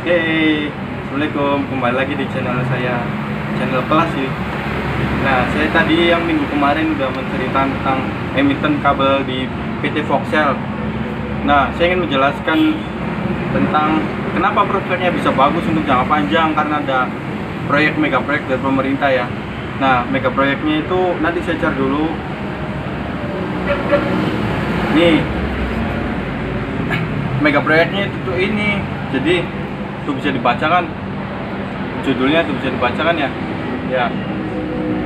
Hey, Assalamualaikum, kembali lagi di channel saya, channel kelas sih. Nah, saya tadi yang minggu kemarin udah menceritakan tentang emiten kabel di PT Voxel. Nah, saya ingin menjelaskan tentang kenapa prospeknya bisa bagus untuk jangka panjang, karena ada proyek mega proyek dari pemerintah ya. Nah, mega proyeknya itu nanti saya cari dulu. Nih, mega proyeknya itu tuh ini. Jadi tuh bisa dibacakan judulnya, tuh bisa dibacakan ya.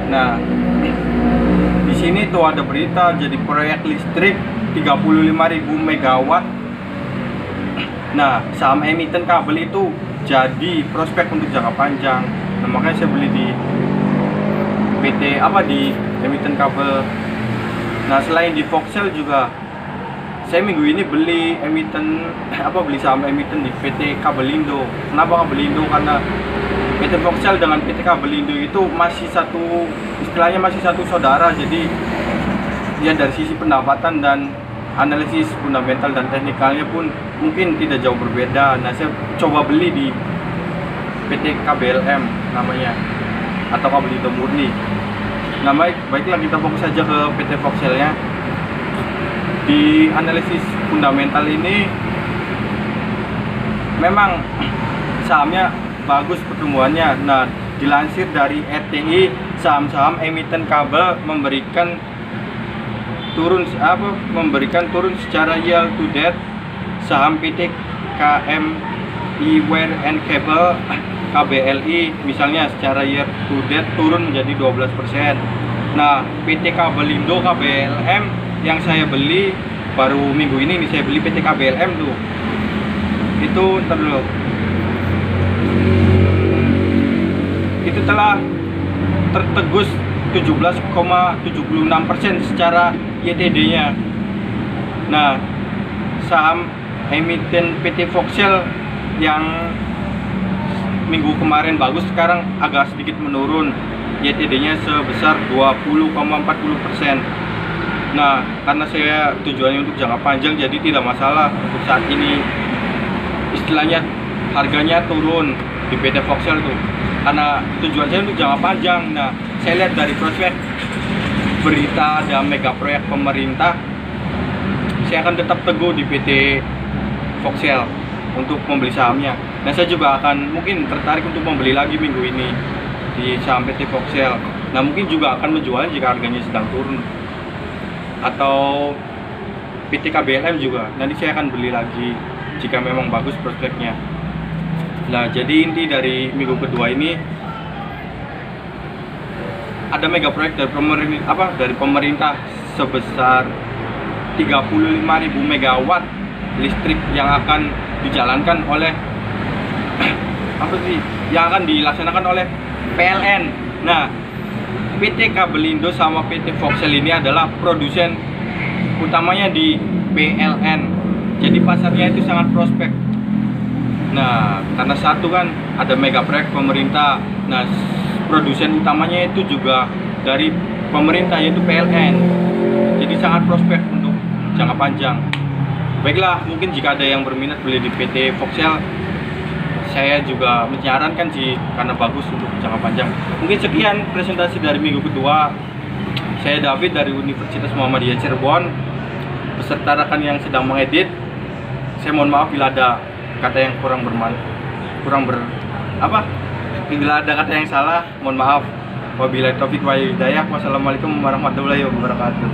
Nah, di sini tuh ada berita jadi proyek listrik 35.000 megawatt. Nah, saham emiten kabel itu jadi prospek untuk jangka panjang. Nah, makanya saya beli di PT di emiten kabel. Nah, selain di Voxel juga saya minggu ini beli beli saham emiten di PT Kabelindo. Kenapa Kabelindo? Karena PT Voxel dengan PT Kabelindo itu masih satu, istilahnya masih satu saudara. Jadi ya dari sisi pendapatan dan analisis fundamental dan teknikalnya pun mungkin tidak jauh berbeda. Nah, saya coba beli di PT KBLM namanya, atau Kabelindo murni. Nah, baiklah kita fokus saja ke PT Voxelnya. Di analisis fundamental ini memang sahamnya bagus pertumbuhannya. Nah, dilansir dari RTI, saham-saham emiten kabel memberikan turun secara year to date. Saham PT KMI Wire and Cable KBLI misalnya secara year to date turun menjadi 12%. Nah, PT Kabelindo KBLM yang saya beli baru minggu ini nih, saya beli PT KBLM tuh. Itu ntar dulu. Itu telah tertegus 17,76% secara YTD-nya. Nah, saham emiten PT Voxel yang minggu kemarin bagus sekarang agak sedikit menurun, YTD-nya sebesar 20,40%. Nah, karena saya tujuannya untuk jangka panjang, jadi tidak masalah untuk saat ini istilahnya harganya turun di PT Voxel tuh, karena tujuan saya untuk jangka panjang. Nah, saya lihat dari prospek berita ada mega proyek pemerintah, saya akan tetap teguh di PT Voxel untuk membeli sahamnya. Nah, saya juga akan mungkin tertarik untuk membeli lagi minggu ini di saham PT Voxel. Nah, mungkin juga akan menjual jika harganya sedang turun, atau PT KBLM juga nanti saya akan beli lagi jika memang bagus prospeknya. Nah, jadi inti dari minggu kedua ini ada mega proyek dari pemerintah sebesar 35.000 megawatt listrik yang akan dijalankan oleh yang akan dilaksanakan oleh PLN. Nah, PT Kabelindo sama PT Voxel ini adalah produsen utamanya di PLN. Jadi pasarnya itu sangat prospek. Nah, karena satu kan ada mega proyek pemerintah. Nah, produsen utamanya itu juga dari pemerintah, yaitu PLN. Jadi sangat prospek untuk jangka panjang. Baiklah, mungkin jika ada yang berminat beli di PT Voxel, saya juga menyarankan sih, karena bagus untuk jangka panjang. Mungkin sekian presentasi dari minggu kedua. Saya David dari Universitas Muhammadiyah Cirebon, beserta rekan yang sedang mengedit. Saya mohon maaf bila ada kata yang bila ada kata yang salah, mohon maaf. Wabillahi taufiq wal hidayah. Wassalamualaikum warahmatullahi wabarakatuh.